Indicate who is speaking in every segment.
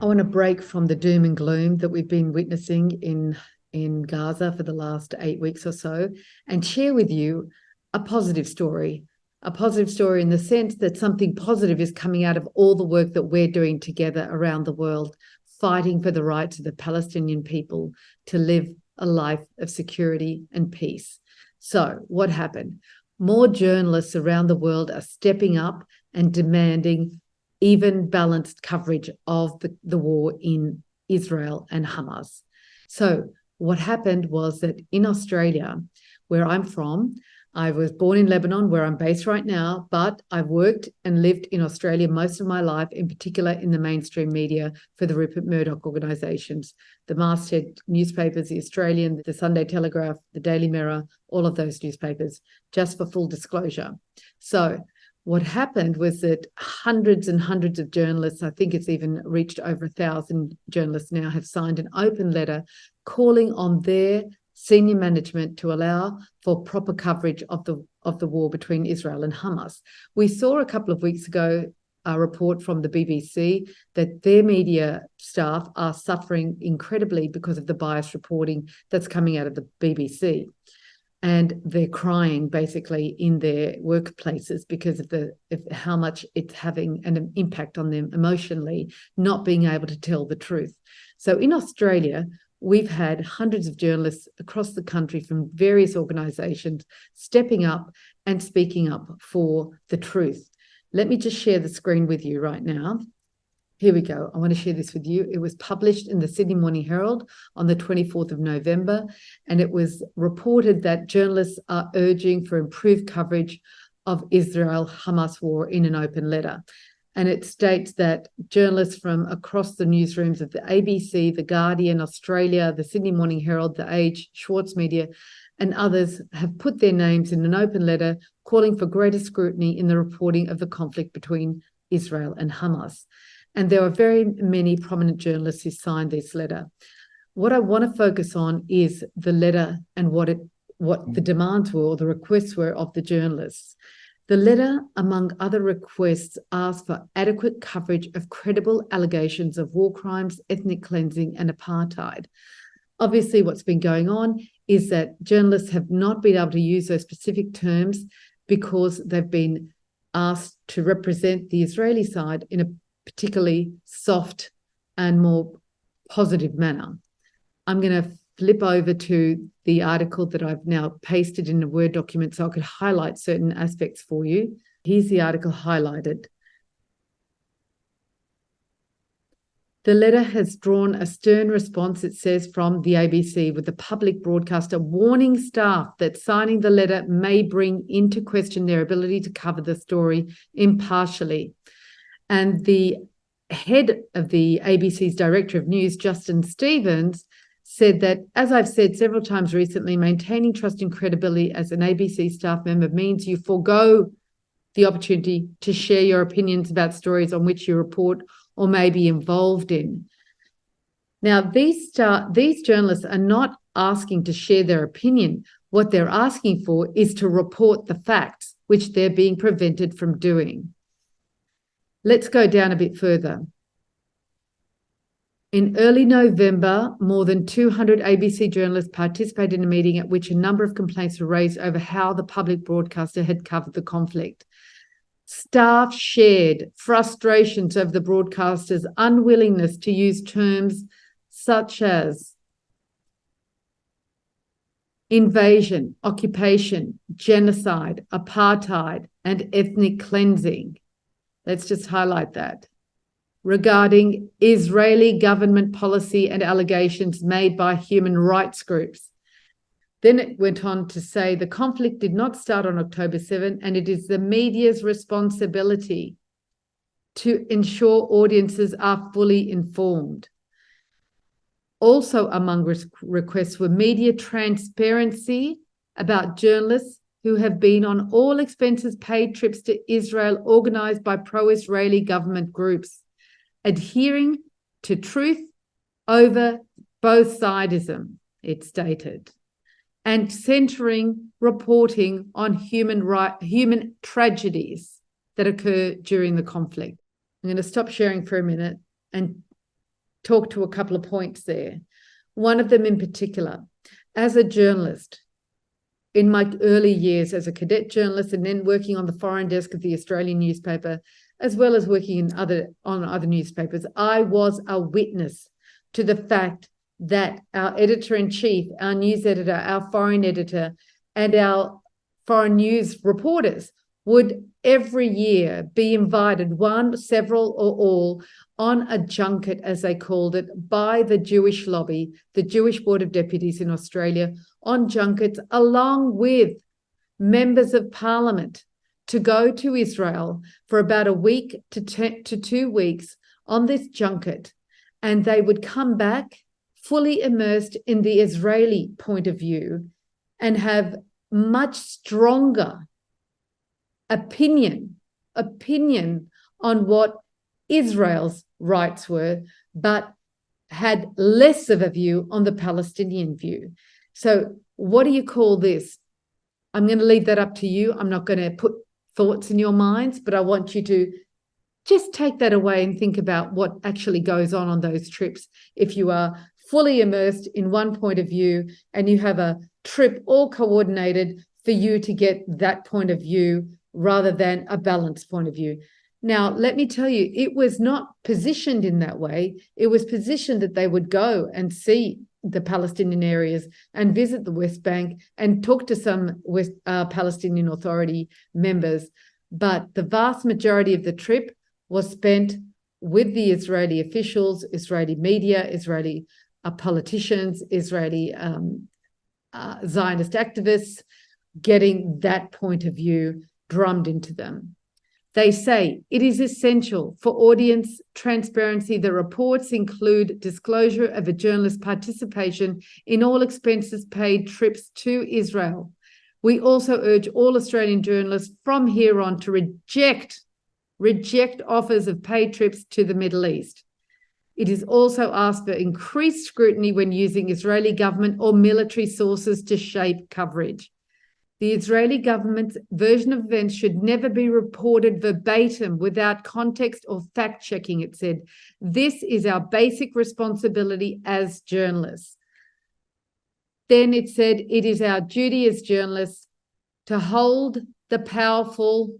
Speaker 1: I want to break from the doom and gloom that we've been witnessing in Gaza for the last 8 weeks or so, and share with you a positive story in the sense that something positive is coming out of all the work that we're doing together around the world, fighting for the rights of the Palestinian people to live a life of security and peace. So what happened? More journalists around the world are stepping up and demanding even balanced coverage of the war in Israel and Hamas. So what happened was that in Australia, where I'm from, I was born in Lebanon, where I'm based right now, but I've worked and lived in Australia most of my life, in particular in the mainstream media for the Rupert Murdoch organisations, the masthead newspapers, the Australian, the Sunday Telegraph, the Daily Mirror, all of those newspapers, just for full disclosure. So what happened was that hundreds and hundreds of journalists, I think it's even reached over 1,000 journalists now, have signed an open letter calling on their senior management to allow for proper coverage of the war between Israel and Hamas. We saw a couple of weeks ago a report from the BBC that their media staff are suffering incredibly because of the biased reporting that's coming out of the BBC. And they're crying basically in their workplaces because of how much it's having an impact on them emotionally, not being able to tell the truth. So in Australia, we've had hundreds of journalists across the country from various organisations stepping up and speaking up for the truth. Let me just share the screen with you right now. Here we go. I want to share this with you. It was published in the Sydney Morning Herald on the 24th of November, and it was reported that journalists are urging for improved coverage of Israel-Hamas war in an open letter. And it states that journalists from across the newsrooms of the ABC, The Guardian, Australia, the Sydney Morning Herald, The Age, Schwartz Media, and others have put their names in an open letter calling for greater scrutiny in the reporting of the conflict between Israel and Hamas. And there are very many prominent journalists who signed this letter. What I want to focus on is the letter and what the demands were, or the requests were, of the journalists. The letter, among other requests, asked for adequate coverage of credible allegations of war crimes, ethnic cleansing, and apartheid. Obviously, what's been going on is that journalists have not been able to use those specific terms because they've been asked to represent the Israeli side in a particularly soft and more positive manner. I'm going to flip over to the article that I've now pasted in a Word document so I could highlight certain aspects for you. Here's the article highlighted. The letter has drawn a stern response, it says, from the ABC, with the public broadcaster warning staff that signing the letter may bring into question their ability to cover the story impartially. And the head of the ABC's Director of News, Justin Stevens, said that, as I've said several times recently, maintaining trust and credibility as an ABC staff member means you forego the opportunity to share your opinions about stories on which you report or may be involved in. Now, these journalists are not asking to share their opinion. What they're asking for is to report the facts, which they're being prevented from doing. Let's go down a bit further. In early November, more than 200 ABC journalists participated in a meeting at which a number of complaints were raised over how the public broadcaster had covered the conflict. Staff shared frustrations over the broadcaster's unwillingness to use terms such as invasion, occupation, genocide, apartheid, and ethnic cleansing. Let's just highlight that. Regarding Israeli government policy and allegations made by human rights groups. Then it went on to say the conflict did not start on October 7, and it is the media's responsibility to ensure audiences are fully informed. Also among requests were media transparency about journalists who have been on all expenses paid trips to Israel organised by pro-Israeli government groups, adhering to truth over both sidism, it stated, and centering reporting on human tragedies that occur during the conflict. I'm going to stop sharing for a minute and talk to a couple of points there. One of them in particular, as a journalist, in my early years as a cadet journalist and then working on the foreign desk of the Australian newspaper, as well as working on other newspapers, I was a witness to the fact that our editor-in-chief, our news editor, our foreign editor, and our foreign news reporters would every year be invited, one, several, or all, on a junket, as they called it, by the Jewish lobby, the Jewish Board of Deputies in Australia, on junkets, along with members of parliament, to go to Israel for about a week to 2 weeks on this junket. And they would come back fully immersed in the Israeli point of view and have much stronger opinion on what Israel's rights were, but had less of a view on the Palestinian view. So what do you call this? I'm going to leave that up to you. I'm not going to put thoughts in your minds, but I want you to just take that away and think about what actually goes on those trips. If you are fully immersed in one point of view and you have a trip all coordinated for you to get that point of view rather than a balanced point of view. Now, let me tell you, it was not positioned in that way. It was positioned that they would go and see the Palestinian areas and visit the West Bank and talk to some Palestinian Authority members. But the vast majority of the trip was spent with the Israeli officials, Israeli media, Israeli politicians, Israeli Zionist activists, getting that point of view drummed into them. They say it is essential for audience transparency that reports include disclosure of a journalist's participation in all expenses paid trips to Israel. We also urge all Australian journalists from here on to reject offers of paid trips to the Middle East. It is also asked for increased scrutiny when using Israeli government or military sources to shape coverage. The Israeli government's version of events should never be reported verbatim without context or fact-checking, it said. This is our basic responsibility as journalists. Then it said, it is our duty as journalists to hold the powerful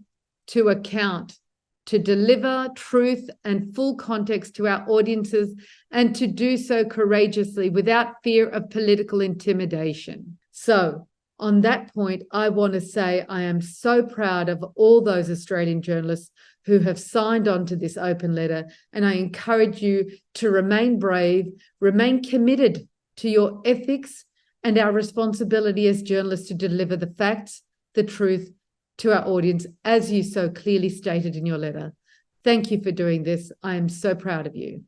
Speaker 1: to account, to deliver truth and full context to our audiences, and to do so courageously without fear of political intimidation. So, on that point, I want to say I am so proud of all those Australian journalists who have signed on to this open letter, and I encourage you to remain brave, remain committed to your ethics and our responsibility as journalists to deliver the facts, the truth to our audience, as you so clearly stated in your letter. Thank you for doing this. I am so proud of you.